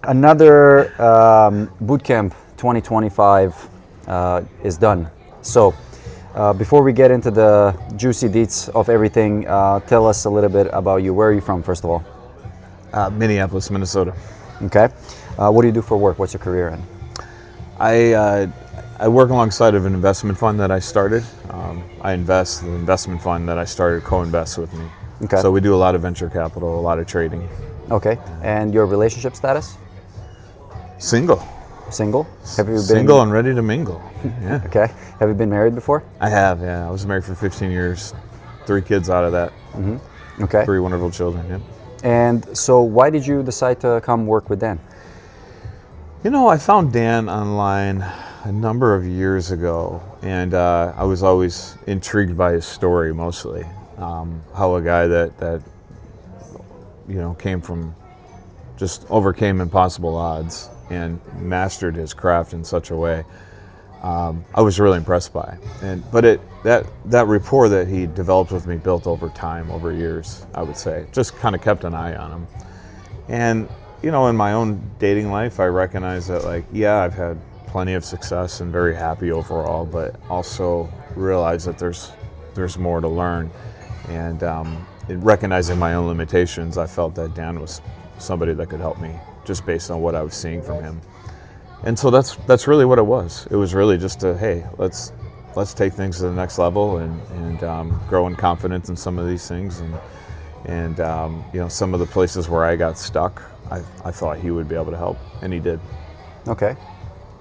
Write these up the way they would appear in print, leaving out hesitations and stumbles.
Another boot camp 2025 is done. So before we get into the juicy deets of everything, tell us a little bit about you. Where are you from, first of all? Minneapolis, Minnesota. Okay. What do you do for work? What's your career in? I work alongside of an investment fund that I started. I invest. The investment fund that I started co-invests with me. Okay. So we do a lot of venture capital, a lot of trading. Okay. And your relationship status? Single. Single? Have you been Single and ready to mingle. Yeah. Okay. Have you been married before? I have, yeah. I was married for 15 years, 3 kids out of that. Mm-hmm. Okay. 3 wonderful children, yeah. And so why did you decide to come work with Dan? You know, I found Dan online a number of years ago, and I was always intrigued by his story mostly. How a guy that came from, just overcame impossible odds and mastered his craft in such a way. I was really impressed by, but that rapport that he developed with me built over time, over years, I would say. Just kind of kept an eye on him, and in my own dating life, I recognize that I've had plenty of success and very happy overall, but also realize that there's more to learn, and in recognizing my own limitations, I felt that Dan was somebody that could help me just based on what I was seeing from him. And so that's really what it was. It was really just hey, let's take things to the next level and grow in confidence in some of these things, and some of the places where I got stuck, I thought he would be able to help, and he did. Okay,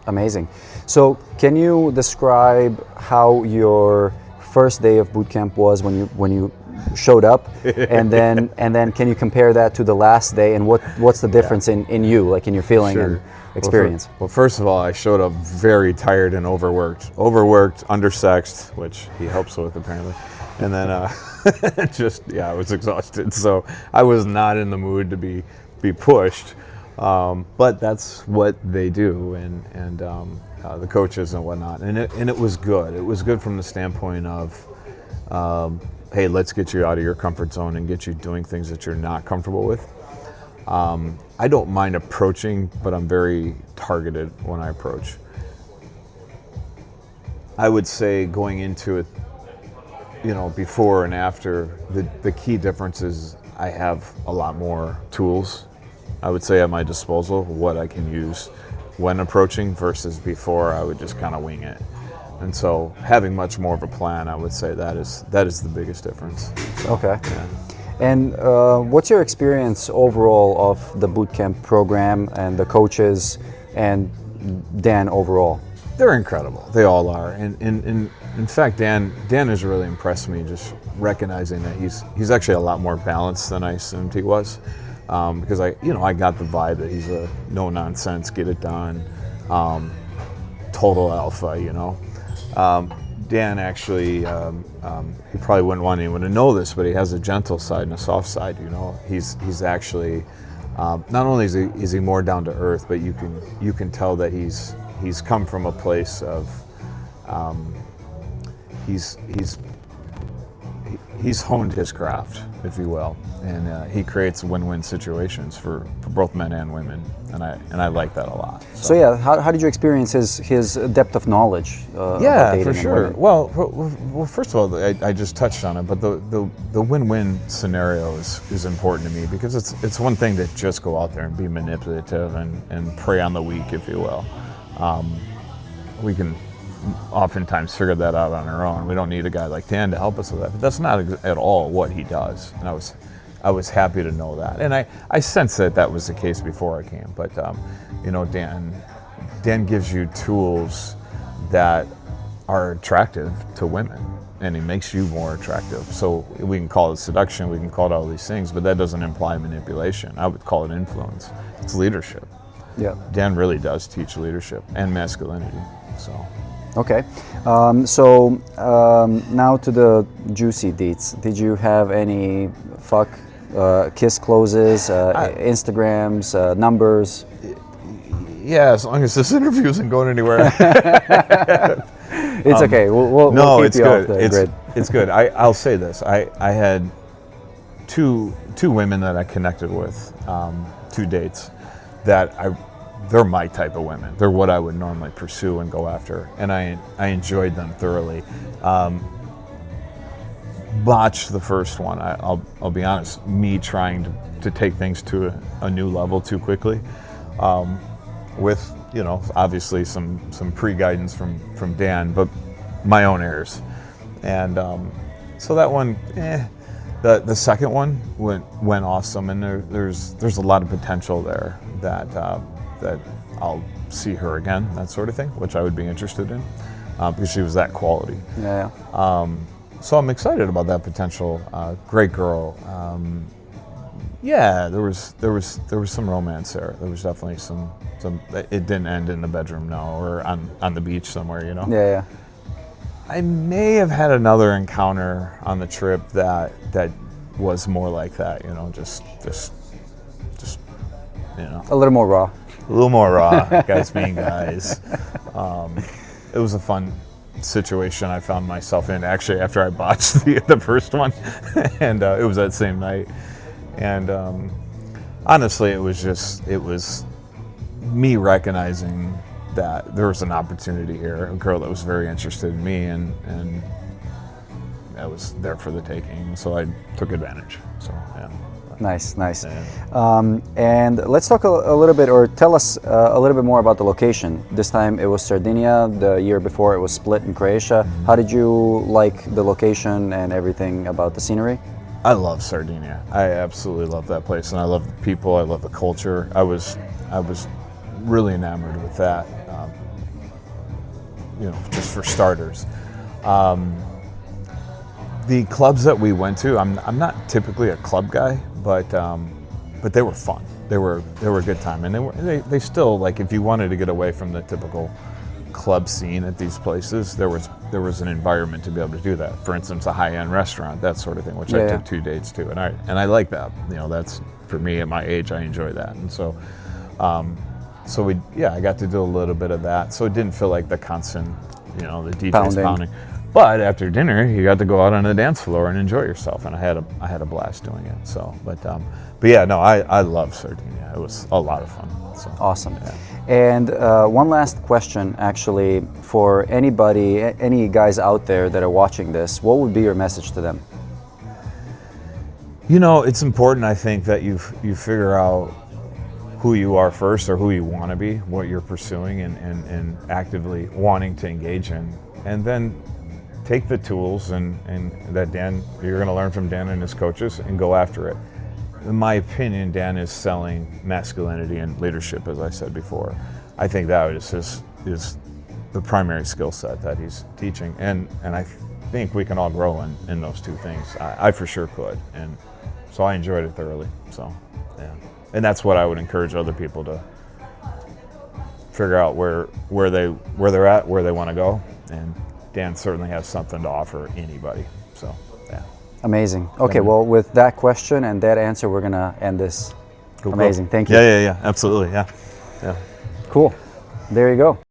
amazing. So can you describe how your first day of boot camp was when you showed up, and then can you compare that to the last day, and what's the difference in you, like in your feeling and experience? Well, first of all, I showed up very tired and overworked, undersexed, which he helps with apparently, and then I was exhausted. So I was not in the mood to be pushed, but that's what they do, and the coaches and whatnot, and it was good. It was good from the standpoint of hey, let's get you out of your comfort zone and get you doing things that you're not comfortable with. I don't mind approaching, but I'm very targeted when I approach. I would say going into it, before and after, the key difference is I have a lot more tools, I would say, at my disposal, what I can use when approaching versus before I would just kind of wing it. And so having much more of a plan, I would say that is the biggest difference. Okay. Yeah. And what's your experience overall of the boot camp program and the coaches and Dan overall? They're incredible. They all are. And in fact, Dan has really impressed me, just recognizing that he's actually a lot more balanced than I assumed he was. Because I got the vibe that he's a no nonsense, get it done, total alpha. Dan actually, he probably wouldn't want anyone to know this, but he has a gentle side and a soft side. He's actually not only is he more down to earth, but you can tell that he's come from a place of he's honed his craft, if you will, and he creates win-win situations for both men and women, and I like that a lot. So yeah, how did you experience his depth of knowledge? Yeah, for sure. Well, first of all, I just touched on it, but the win-win scenario is important to me, because it's one thing to just go out there and be manipulative and prey on the weak, if you will. We can oftentimes figure that out on our own. We don't need a guy like Dan to help us with that. But that's not at all what he does. And I was happy to know that. And I sense that was the case before I came. But Dan gives you tools that are attractive to women, and he makes you more attractive. So we can call it seduction, we can call it all these things, but that doesn't imply manipulation. I would call it influence. It's leadership. Yeah. Dan really does teach leadership and masculinity. So. Okay, now to the juicy deets. Did you have any kiss closes, Instagrams, numbers? Yeah, as long as this interview isn't going anywhere. It's okay. We'll keep you off the grid. It's good. I'll say this. I had two women that I connected with, 2 dates they're my type of women. They're what I would normally pursue and go after, and I enjoyed them thoroughly. Botched the first one. I'll be honest. Me trying to take things to a new level too quickly, with obviously some pre-guidance from Dan, but my own errors, and so that one. The second one went awesome, and there's a lot of potential there that I'll see her again, that sort of thing, which I would be interested in, because she was that quality. Yeah. So I'm excited about that potential. Great girl. Yeah, there was some romance there. There was definitely some. It didn't end in the bedroom, no, or on the beach somewhere, Yeah. I may have had another encounter on the trip that was more like that, just A little more raw. a little more raw, guys being guys. It was a fun situation I found myself in, actually, after I botched the first one, and it was that same night. And honestly, it was me recognizing that there was an opportunity here, a girl that was very interested in me, and that was there for the taking. So I took advantage. So yeah. Nice. Yeah. And let's talk a little bit, or tell us a little bit more about the location. This time it was Sardinia. The year before it was Split in Croatia. Mm-hmm. How did you like the location and everything about the scenery? I love Sardinia. I absolutely love that place, and I love the people. I love the culture. I was really enamored with that. Just for starters. The clubs that we went to, I'm not typically a club guy, but they were fun. They were a good time, and they still, like, if you wanted to get away from the typical club scene at these places, there was an environment to be able to do that. For instance, a high-end restaurant, that sort of thing, which I took 2 dates to, and I like that. That's, for me at my age, I enjoy that, and so. I got to do a little bit of that, so it didn't feel like the constant, the DJ's pounding. But after dinner, you got to go out on the dance floor and enjoy yourself, and I had a blast doing it. So, but yeah, no, I love Sardinia. It was a lot of fun. So, awesome. Yeah. And one last question, actually, for anybody, any guys out there that are watching this, what would be your message to them? It's important, I think, that you figure out who you are first, or who you want to be, what you're pursuing and actively wanting to engage in, and then take the tools and that you're going to learn from Dan and his coaches, and go after it. In my opinion, Dan is selling masculinity and leadership, as I said before. I think that is the primary skill set that he's teaching, and I think we can all grow in those two things. I for sure could, and so I enjoyed it thoroughly. So yeah. And that's what I would encourage other people to figure out where they're at, where they want to go. And Dan certainly has something to offer anybody. So, yeah. Amazing. Okay, well, with that question and that answer, we're gonna end this. Cool. Amazing. Thank you. Yeah. Absolutely. Yeah. Cool. There you go.